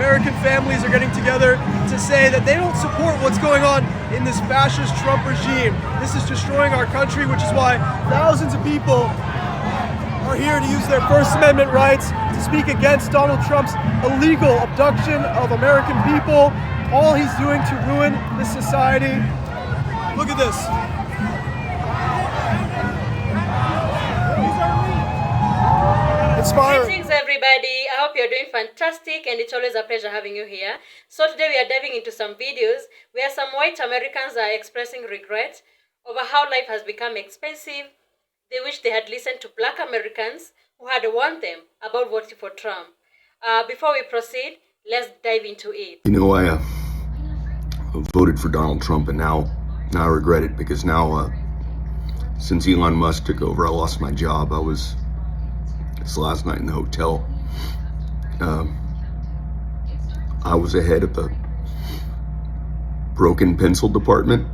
American families are getting together to say that they don't support what's going on in this fascist Trump regime. This is destroying our country, which is why thousands of people are here to use their First Amendment rights to speak against Donald Trump's illegal abduction of American people. All he's doing to ruin this society. Look at this. Inspiring. Greetings everybody, I hope you're doing fantastic and it's always a pleasure having you here. So today we are diving into some videos where some white Americans are expressing regret over how life has become expensive. They wish they had listened to black Americans who had warned them about voting for Trump. Before we proceed, let's dive into it. You know, I voted for Donald Trump and now I regret it because now since Elon Musk took over, I lost my job. I was this last night in the hotel. I was the head of the broken pencil department,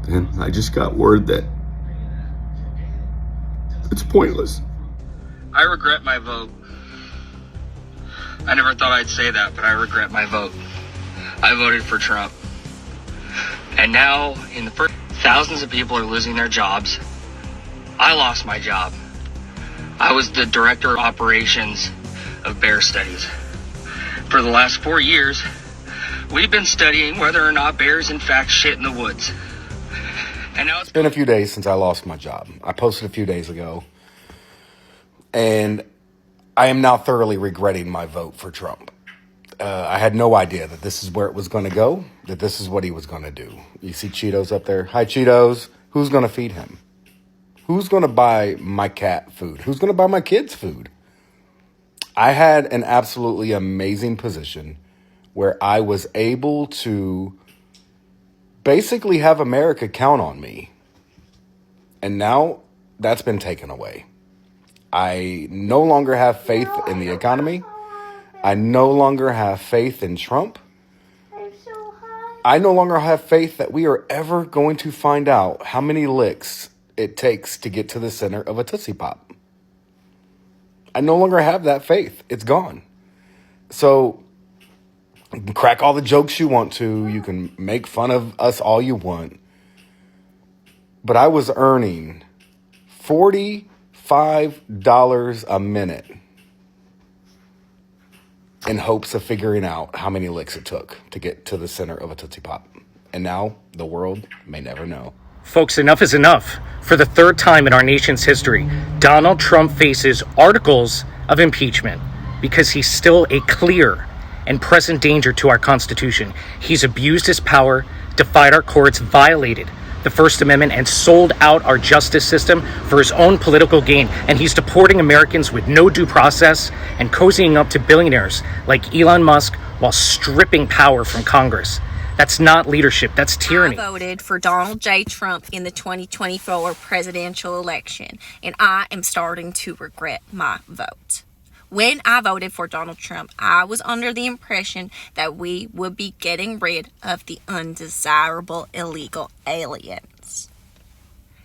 and I just got word that it's pointless. I regret my vote. I never thought I'd say that, but I regret my vote. I voted for Trump. And now, in the first, thousands of people are losing their jobs. I lost my job. I was the director of operations of bear studies. For the last 4 years, we've been studying whether or not bears in fact shit in the woods. And now it's been a few days since I lost my job. I posted a few days ago, and I am now thoroughly regretting my vote for Trump. I had no idea that this is where it was going to go, that this is what he was going to do. You see Cheetos up there? Hi, Cheetos. Who's going to feed him? Who's going to buy my cat food? Who's going to buy my kids food? I had an absolutely amazing position where I was able to basically have America count on me. And now that's been taken away. I no longer have faith in the economy. I no longer have faith in Trump. I no longer have faith that we are ever going to find out how many licks it takes to get to the center of a Tootsie Pop. I no longer have that faith. It's gone. So you can crack all the jokes you want to. You can make fun of us all you want. But I was earning $45 a minute in hopes of figuring out how many licks it took to get to the center of a Tootsie Pop. And now the world may never know. Folks, enough is enough. For the third time in our nation's history, Donald Trump faces articles of impeachment because he's still a clear and present danger to our Constitution. He's abused his power, defied our courts, violated the First Amendment, and sold out our justice system for his own political gain. And he's deporting Americans with no due process and cozying up to billionaires like Elon Musk while stripping power from Congress. That's not leadership. That's tyranny. I voted for Donald J. Trump in the 2024 presidential election, and I am starting to regret my vote. When I voted for Donald Trump, I was under the impression that we would be getting rid of the undesirable illegal aliens.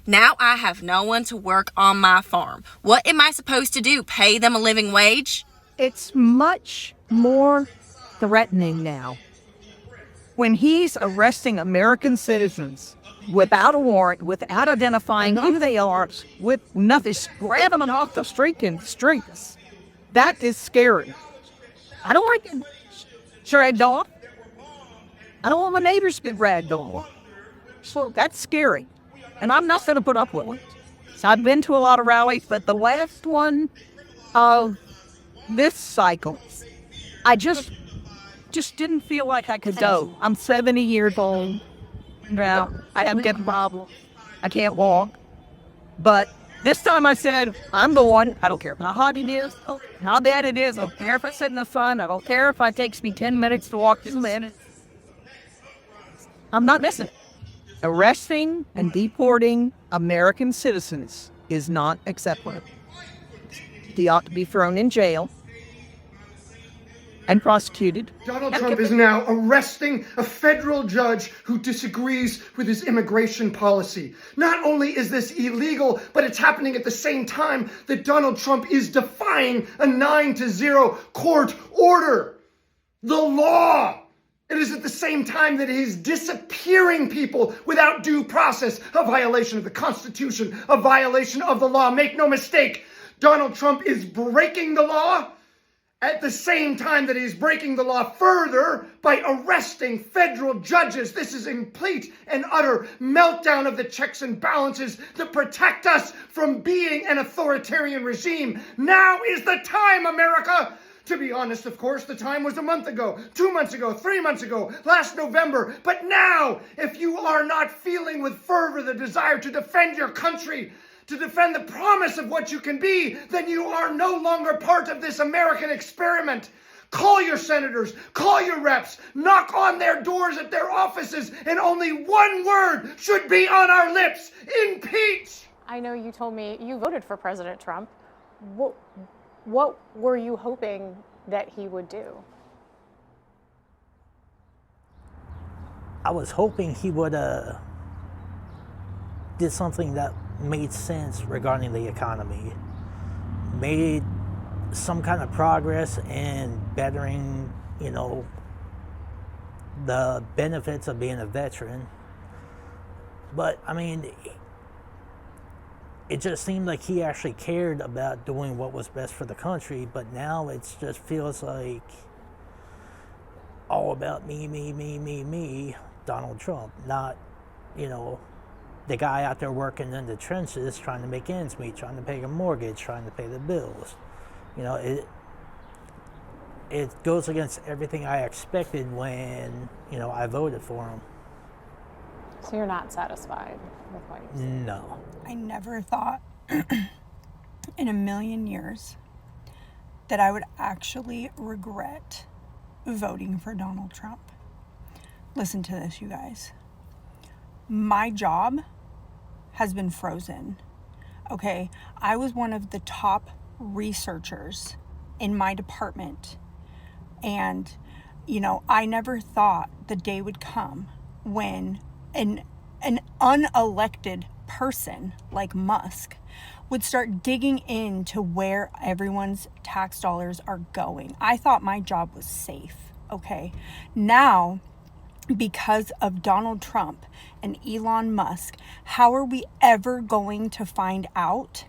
Now I have no one to work on my farm. What am I supposed to do? Pay them a living wage? It's much more threatening now. When he's arresting American citizens without a warrant, without identifying who they are, with nothing, grabbing them off the street and streets, that is scary. I don't like it dragged off. I don't want my neighbors to get dragged off. So that's scary. And I'm not going to put up with it. So I've been to a lot of rallies, but the last one of this cycle, I just didn't feel like I could go. I'm 70 years old now. I have a problem. I can't walk. But this time I said, I'm the one. I don't care how hot it is, how bad it is. I don't care if I sit in the sun. I don't care if it takes me 10 minutes to walk 2 minutes. I'm not missing it. Arresting and deporting American citizens is not acceptable. He ought to be thrown in jail and prosecuted. Donald Trump is now arresting a federal judge who disagrees with his immigration policy. Not only is this illegal, but it's happening at the same time that Donald Trump is defying a 9-0 court order. the law. It is at the same time that he is disappearing people without due process, a violation of the Constitution, a violation of the law. Make no mistake, Donald Trump is breaking the law at the same time that he's breaking the law further by arresting federal judges. This is a complete and utter meltdown of the checks and balances that protect us from being an authoritarian regime. Now is the time, America. To be honest, of course, the time was a month ago, 2 months ago, 3 months ago, last November. But now, if you are not feeling with fervor the desire to defend your country, to defend the promise of what you can be, then you are no longer part of this American experiment. Call your senators, call your reps, knock on their doors at their offices, and only one word should be on our lips: impeach! I know you told me you voted for President Trump. What were you hoping that he would do? I was hoping he would did something that made sense regarding the economy, made some kind of progress in bettering, the benefits of being a veteran. But I mean, it just seemed like he actually cared about doing what was best for the country, but now it just feels like all about me, Donald Trump, not, the guy out there working in the trenches trying to make ends meet, trying to pay a mortgage, trying to pay the bills. It goes against everything I expected when, I voted for him. So you're not satisfied with what you said? No. I never thought in a million years that I would actually regret voting for Donald Trump. Listen to this, you guys. My job has been frozen. Okay, I was one of the top researchers in my department. And, I never thought the day would come when an unelected person like Musk would start digging into where everyone's tax dollars are going. I thought my job was safe, okay? Now, because of Donald Trump and Elon Musk, how are we ever going to find out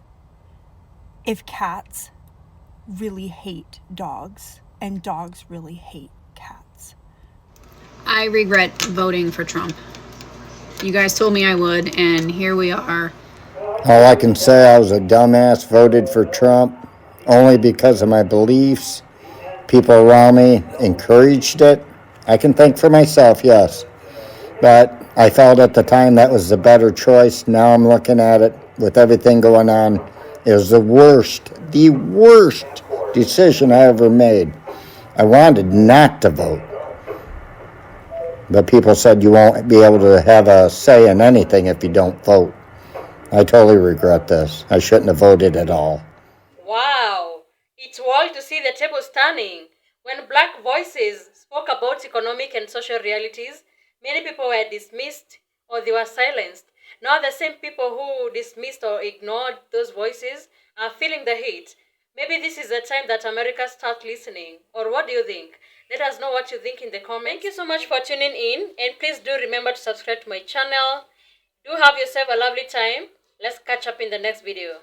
if cats really hate dogs and dogs really hate cats? I regret voting for Trump. You guys told me I would, and here we are. All I can say, I was a dumbass, voted for Trump only because of my beliefs. People around me encouraged it. I can think for myself, yes. But I felt at the time that was the better choice. Now I'm looking at it with everything going on. It was the worst decision I ever made. I wanted not to vote. But people said you won't be able to have a say in anything if you don't vote. I totally regret this. I shouldn't have voted at all. Wow, it's wild to see the tables turning. When black voices spoke about economic and social realities, many people were dismissed or they were silenced. Now the same people who dismissed or ignored those voices are feeling the heat. Maybe this is the time that America starts listening. Or what do you think? Let us know what you think in the comments. Thank you so much for tuning in, and please do remember to subscribe to my channel. Do have yourself a lovely time. Let's catch up in the next video.